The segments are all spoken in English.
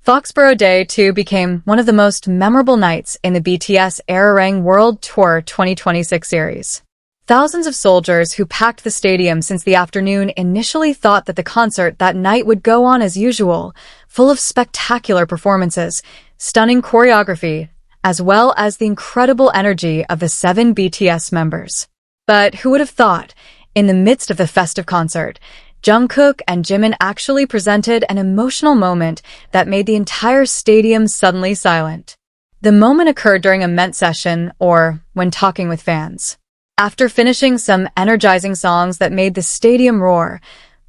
Foxborough Day 2 became one of the most memorable nights in the BTS Arirang World Tour 2026 series. Thousands of soldiers who packed the stadium since the afternoon initially thought that the concert that night would go on as usual, full of spectacular performances, stunning choreography, as well as the incredible energy of the 7 BTS members. But who would have thought, in the midst of the festive concert, Jungkook and Jimin actually presented an emotional moment that made the entire stadium suddenly silent. The moment occurred during a ment session or when talking with fans. After finishing some energizing songs that made the stadium roar,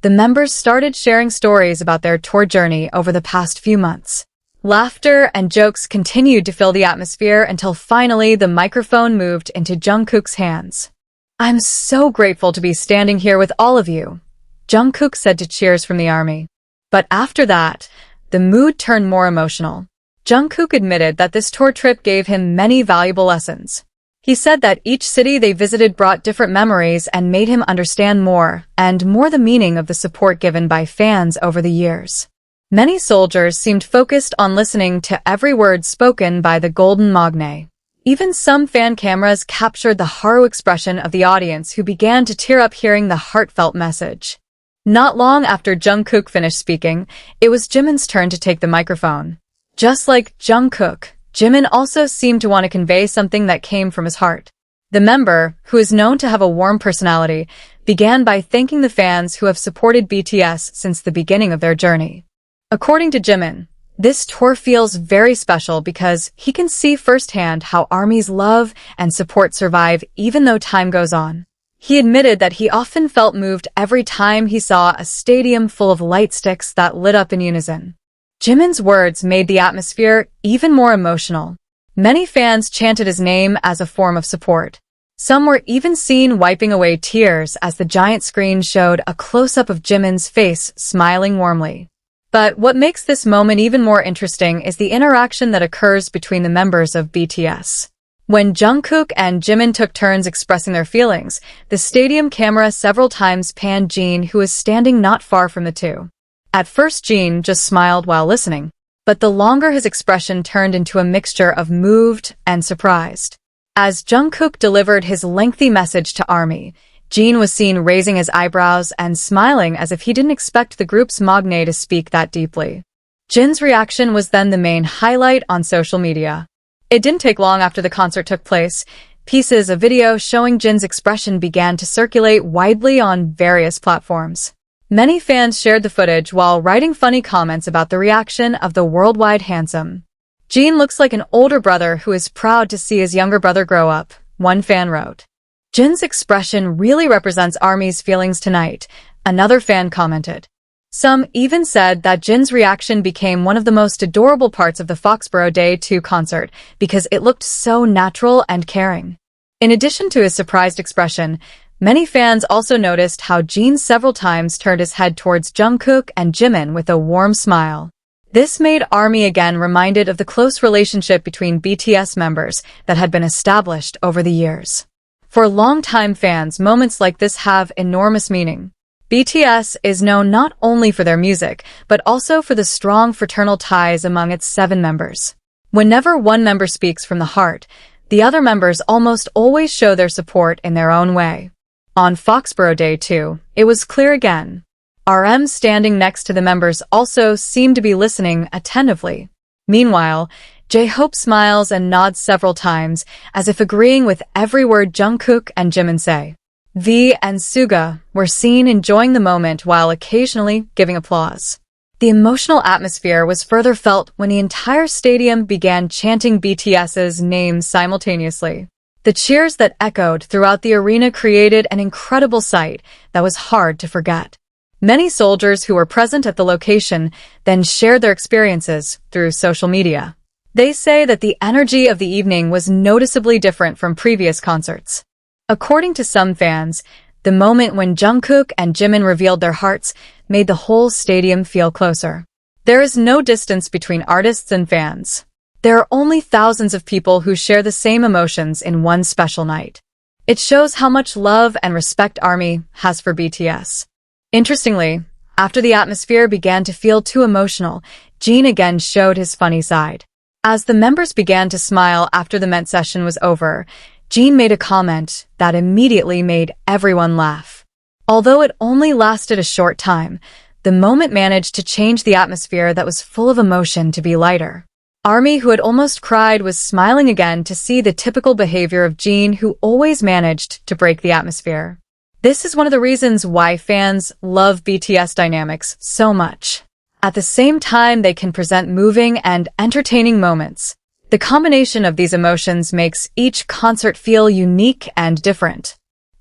the members started sharing stories about their tour journey over the past few months. Laughter and jokes continued to fill the atmosphere until finally the microphone moved into Jungkook's hands. "I'm so grateful to be standing here with all of you," Jungkook said to cheers from the army. But after that, the mood turned more emotional. Jungkook admitted that this tour trip gave him many valuable lessons. He said that each city they visited brought different memories and made him understand more the meaning of the support given by fans over the years. Many soldiers seemed focused on listening to every word spoken by the Golden Magne. Even some fan cameras captured the haru expression of the audience who began to tear up hearing the heartfelt message. Not long after Jungkook finished speaking, it was Jimin's turn to take the microphone. Just like Jungkook, Jimin also seemed to want to convey something that came from his heart. The member, who is known to have a warm personality, began by thanking the fans who have supported BTS since the beginning of their journey. According to Jimin, this tour feels very special because he can see firsthand how ARMY's love and support survive even though time goes on. He admitted that he often felt moved every time he saw a stadium full of light sticks that lit up in unison. Jimin's words made the atmosphere even more emotional. Many fans chanted his name as a form of support. Some were even seen wiping away tears as the giant screen showed a close-up of Jimin's face smiling warmly. But what makes this moment even more interesting is the interaction that occurs between the members of BTS. When Jungkook and Jimin took turns expressing their feelings, the stadium camera several times panned Jin, who was standing not far from the two. At first, Jin just smiled while listening, but the longer his expression turned into a mixture of moved and surprised. As Jungkook delivered his lengthy message to ARMY, Jin was seen raising his eyebrows and smiling as if he didn't expect the group's magne to speak that deeply. Jin's reaction was then the main highlight on social media. It didn't take long after the concert took place. Pieces of video showing Jin's expression began to circulate widely on various platforms. Many fans shared the footage while writing funny comments about the reaction of the worldwide handsome. "Jin looks like an older brother who is proud to see his younger brother grow up," one fan wrote. "Jin's expression really represents ARMY's feelings tonight," another fan commented. Some even said that Jin's reaction became one of the most adorable parts of the Foxborough Day 2 concert because it looked so natural and caring. In addition to his surprised expression, many fans also noticed how Jin several times turned his head towards Jungkook and Jimin with a warm smile. This made ARMY again reminded of the close relationship between BTS members that had been established over the years. For longtime fans, moments like this have enormous meaning. BTS is known not only for their music, but also for the strong fraternal ties among its 7 members. Whenever one member speaks from the heart, the other members almost always show their support in their own way. On Foxborough Day 2, it was clear again. RM standing next to the members also seemed to be listening attentively. Meanwhile, J-Hope smiles and nods several times, as if agreeing with every word Jungkook and Jimin say. V and Suga were seen enjoying the moment while occasionally giving applause. The emotional atmosphere was further felt when the entire stadium began chanting BTS's names simultaneously. The cheers that echoed throughout the arena created an incredible sight that was hard to forget. Many soldiers who were present at the location then shared their experiences through social media. They say that the energy of the evening was noticeably different from previous concerts. According to some fans, the moment when Jungkook and Jimin revealed their hearts made the whole stadium feel closer. There is no distance between artists and fans. There are only thousands of people who share the same emotions in one special night. It shows how much love and respect ARMY has for BTS. Interestingly, after the atmosphere began to feel too emotional, Jin again showed his funny side. As the members began to smile after the Met session was over, Jin made a comment that immediately made everyone laugh. Although it only lasted a short time, the moment managed to change the atmosphere that was full of emotion to be lighter. ARMY, who had almost cried, was smiling again to see the typical behavior of Jin, who always managed to break the atmosphere. This is one of the reasons why fans love BTS dynamics so much. At the same time, they can present moving and entertaining moments. The combination of these emotions makes each concert feel unique and different.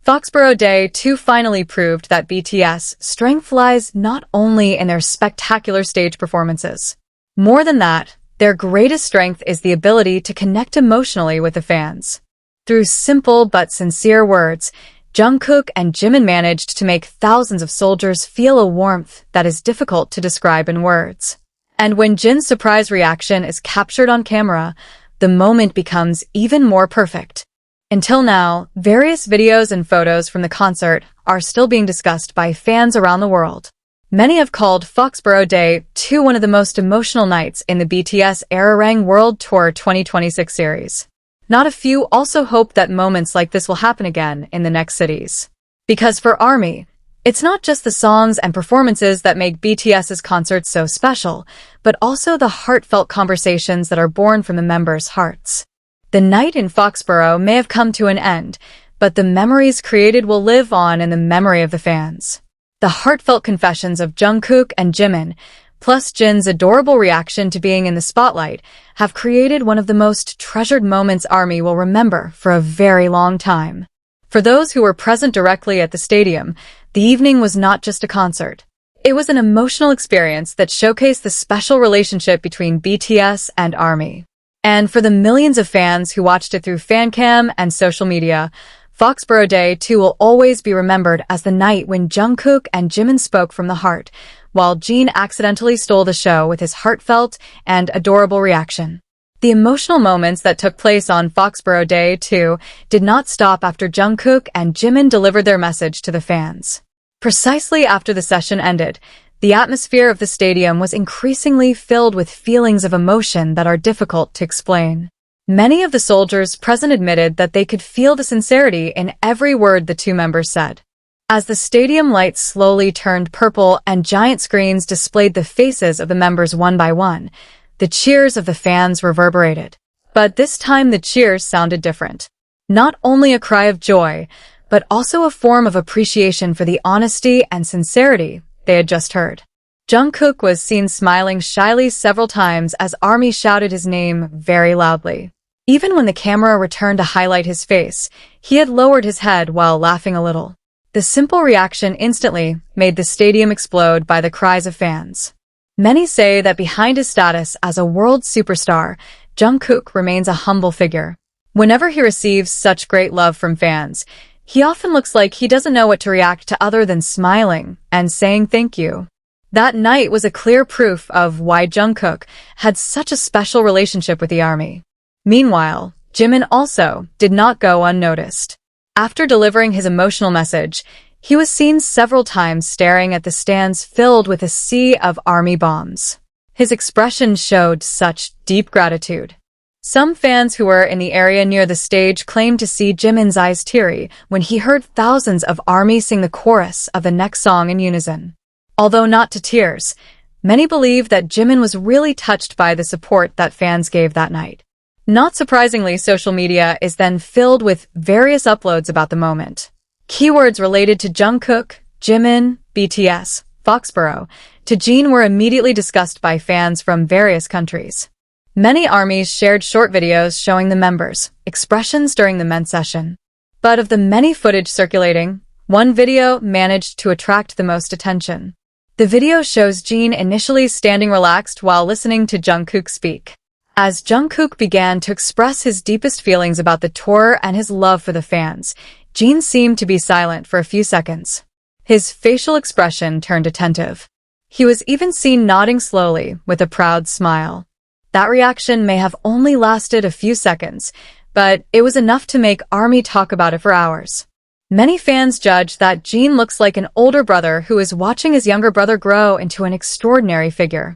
Foxborough Day 2 finally proved that BTS' strength lies not only in their spectacular stage performances. More than that, their greatest strength is the ability to connect emotionally with the fans. Through simple but sincere words, Jungkook and Jimin managed to make thousands of soldiers feel a warmth that is difficult to describe in words. And when Jin's surprise reaction is captured on camera, the moment becomes even more perfect. Until now, various videos and photos from the concert are still being discussed by fans around the world. Many have called Foxborough Day 2 one of the most emotional nights in the BTS Arirang World Tour 2026 series. Not a few also hope that moments like this will happen again in the next cities. Because for ARMY, it's not just the songs and performances that make BTS's concerts so special, but also the heartfelt conversations that are born from the members' hearts. The night in Foxborough may have come to an end, but the memories created will live on in the memory of the fans. The heartfelt confessions of Jungkook and Jimin, plus Jin's adorable reaction to being in the spotlight, have created one of the most treasured moments ARMY will remember for a very long time. For those who were present directly at the stadium, the evening was not just a concert. It was an emotional experience that showcased the special relationship between BTS and ARMY. And for the millions of fans who watched it through fancam and social media, Foxborough Day 2 will always be remembered as the night when Jungkook and Jimin spoke from the heart, while Jin accidentally stole the show with his heartfelt and adorable reaction. The emotional moments that took place on Foxborough Day 2 did not stop after Jungkook and Jimin delivered their message to the fans. Precisely after the session ended, the atmosphere of the stadium was increasingly filled with feelings of emotion that are difficult to explain. Many of the soldiers present admitted that they could feel the sincerity in every word the two members said. As the stadium lights slowly turned purple and giant screens displayed the faces of the members one by one, the cheers of the fans reverberated. But this time the cheers sounded different. Not only a cry of joy, but also a form of appreciation for the honesty and sincerity they had just heard. Jungkook was seen smiling shyly several times as ARMY shouted his name very loudly. Even when the camera returned to highlight his face, he had lowered his head while laughing a little. The simple reaction instantly made the stadium explode by the cries of fans. Many say that behind his status as a world superstar, Jungkook remains a humble figure. Whenever he receives such great love from fans, he often looks like he doesn't know what to react to other than smiling and saying thank you. That night was a clear proof of why Jungkook had such a special relationship with the ARMY. Meanwhile, Jimin also did not go unnoticed. After delivering his emotional message, he was seen several times staring at the stands filled with a sea of ARMY bombs. His expression showed such deep gratitude. Some fans who were in the area near the stage claimed to see Jimin's eyes teary when he heard thousands of ARMY sing the chorus of the next song in unison. Although not to tears, many believe that Jimin was really touched by the support that fans gave that night. Not surprisingly, social media is then filled with various uploads about the moment. Keywords related to Jungkook, Jimin, BTS, Foxborough, to Jin were immediately discussed by fans from various countries. Many ARMYs shared short videos showing the members' expressions during the men's session. But of the many footage circulating, one video managed to attract the most attention. The video shows Jin initially standing relaxed while listening to Jungkook speak. As Jungkook began to express his deepest feelings about the tour and his love for the fans, Jin seemed to be silent for a few seconds. His facial expression turned attentive. He was even seen nodding slowly with a proud smile. That reaction may have only lasted a few seconds, but it was enough to make ARMY talk about it for hours. Many fans judge that Jin looks like an older brother who is watching his younger brother grow into an extraordinary figure.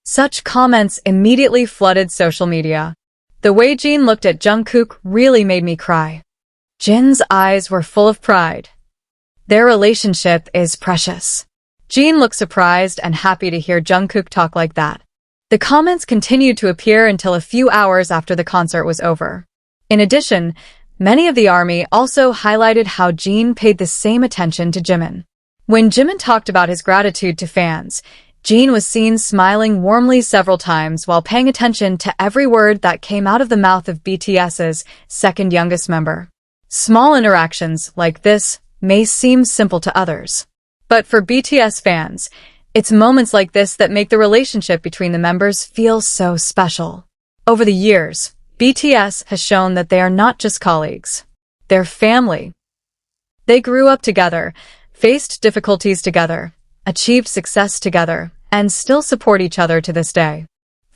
Such comments immediately flooded social media. The way Jin looked at Jungkook really made me cry. Jin's eyes were full of pride. Their relationship is precious. Jin looked surprised and happy to hear Jungkook talk like that. The comments continued to appear until a few hours after the concert was over. In addition, many of the ARMY also highlighted how Jin paid the same attention to Jimin. When Jimin talked about his gratitude to fans, Jin was seen smiling warmly several times while paying attention to every word that came out of the mouth of BTS's second youngest member. Small interactions like this may seem simple to others. But for BTS fans, it's moments like this that make the relationship between the members feel so special. Over the years, BTS has shown that they are not just colleagues. They're family. They grew up together, faced difficulties together, achieved success together, and still support each other to this day.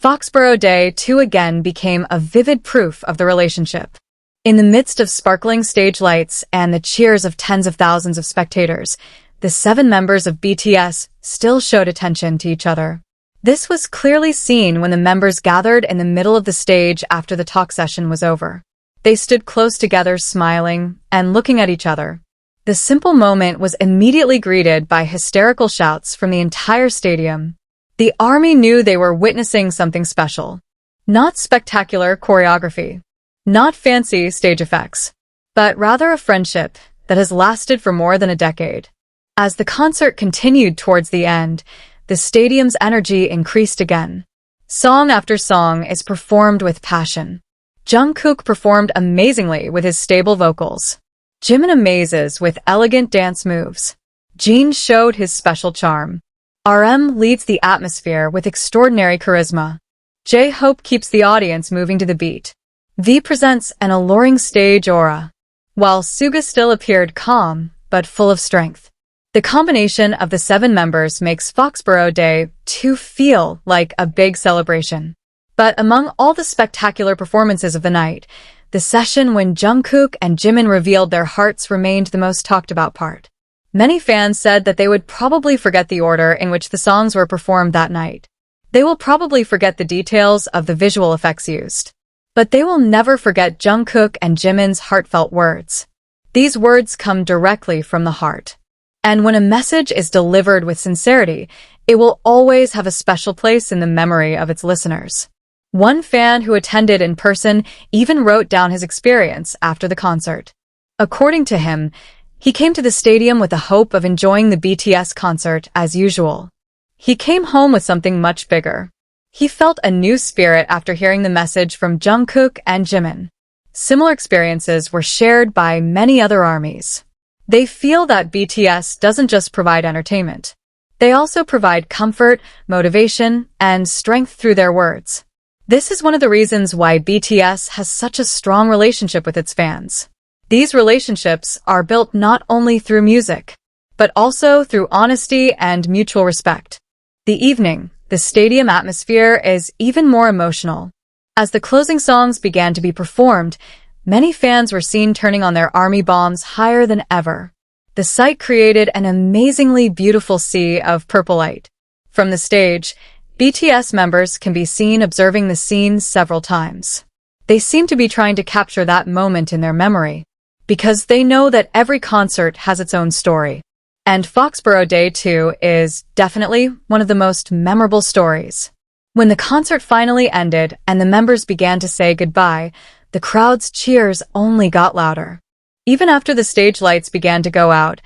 Foxborough Day 2 again became a vivid proof of the relationship. In the midst of sparkling stage lights and the cheers of tens of thousands of spectators, the 7 members of BTS still showed attention to each other. This was clearly seen when the members gathered in the middle of the stage after the talk session was over. They stood close together, smiling and looking at each other. The simple moment was immediately greeted by hysterical shouts from the entire stadium. The ARMY knew they were witnessing something special. Not spectacular choreography, not fancy stage effects, but rather a friendship that has lasted for more than a decade. As the concert continued towards the end, the stadium's energy increased again. Song after song is performed with passion. Jungkook performed amazingly with his stable vocals. Jimin amazes with elegant dance moves. Jin showed his special charm. RM leads the atmosphere with extraordinary charisma. J-Hope keeps the audience moving to the beat. V presents an alluring stage aura, while Suga still appeared calm but full of strength. The combination of the 7 members makes Foxborough Day 2 feel like a big celebration. But among all the spectacular performances of the night, the session when Jungkook and Jimin revealed their hearts remained the most talked about part. Many fans said that they would probably forget the order in which the songs were performed that night. They will probably forget the details of the visual effects used. But they will never forget Jungkook and Jimin's heartfelt words. These words come directly from the heart. And when a message is delivered with sincerity, it will always have a special place in the memory of its listeners. One fan who attended in person even wrote down his experience after the concert. According to him, he came to the stadium with the hope of enjoying the BTS concert as usual. He came home with something much bigger. He felt a new spirit after hearing the message from Jungkook and Jimin. Similar experiences were shared by many other ARMYs. They feel that BTS doesn't just provide entertainment. They also provide comfort, motivation, and strength through their words. This is one of the reasons why BTS has such a strong relationship with its fans. These relationships are built not only through music, but also through honesty and mutual respect. The evening, the stadium atmosphere is even more emotional. As the closing songs began to be performed, many fans were seen turning on their ARMY bombs higher than ever. The sight created an amazingly beautiful sea of purple light. From the stage, BTS members can be seen observing the scene several times. They seem to be trying to capture that moment in their memory, because they know that every concert has its own story. And Foxborough Day 2 is definitely one of the most memorable stories. When the concert finally ended and the members began to say goodbye, the crowd's cheers only got louder. Even after the stage lights began to go out,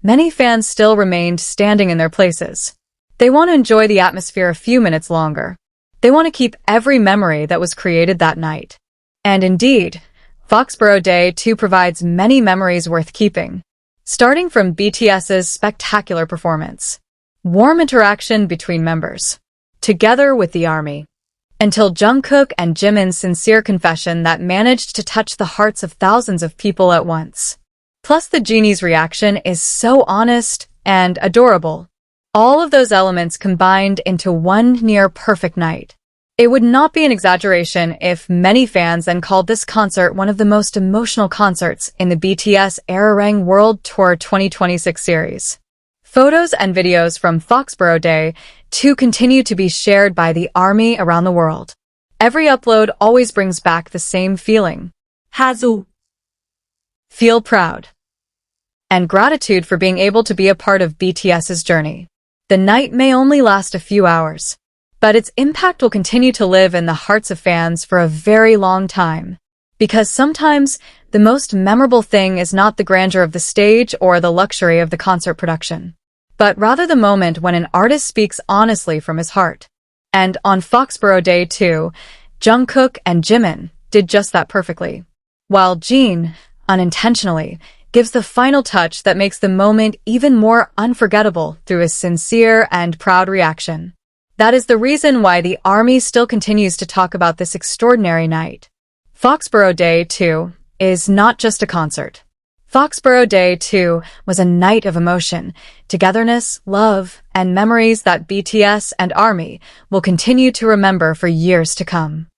many fans still remained standing in their places. They want to enjoy the atmosphere a few minutes longer. They want to keep every memory that was created that night. And indeed, Foxborough Day 2 provides many memories worth keeping. Starting from BTS's spectacular performance, warm interaction between members, together with the ARMY, until Jungkook and Jimin's sincere confession that managed to touch the hearts of thousands of people at once. Plus the genie's reaction is so honest and adorable. All of those elements combined into one near-perfect night. It would not be an exaggeration if many fans then called this concert one of the most emotional concerts in the BTS Arirang World Tour 2026 series. Photos and videos from Foxborough Day 2 continue to be shared by the ARMY around the world. Every upload always brings back the same feeling. 하소, Feel proud. And gratitude for being able to be a part of BTS's journey. The night may only last a few hours, but its impact will continue to live in the hearts of fans for a very long time. Because sometimes, the most memorable thing is not the grandeur of the stage or the luxury of the concert production, but rather the moment when an artist speaks honestly from his heart. And on Foxborough Day 2, Jungkook and Jimin did just that perfectly, while Jin, unintentionally, gives the final touch that makes the moment even more unforgettable through his sincere and proud reaction. That is the reason why the ARMY still continues to talk about this extraordinary night. Foxborough Day 2 is not just a concert. Foxborough Day 2 was a night of emotion, togetherness, love, and memories that BTS and ARMY will continue to remember for years to come.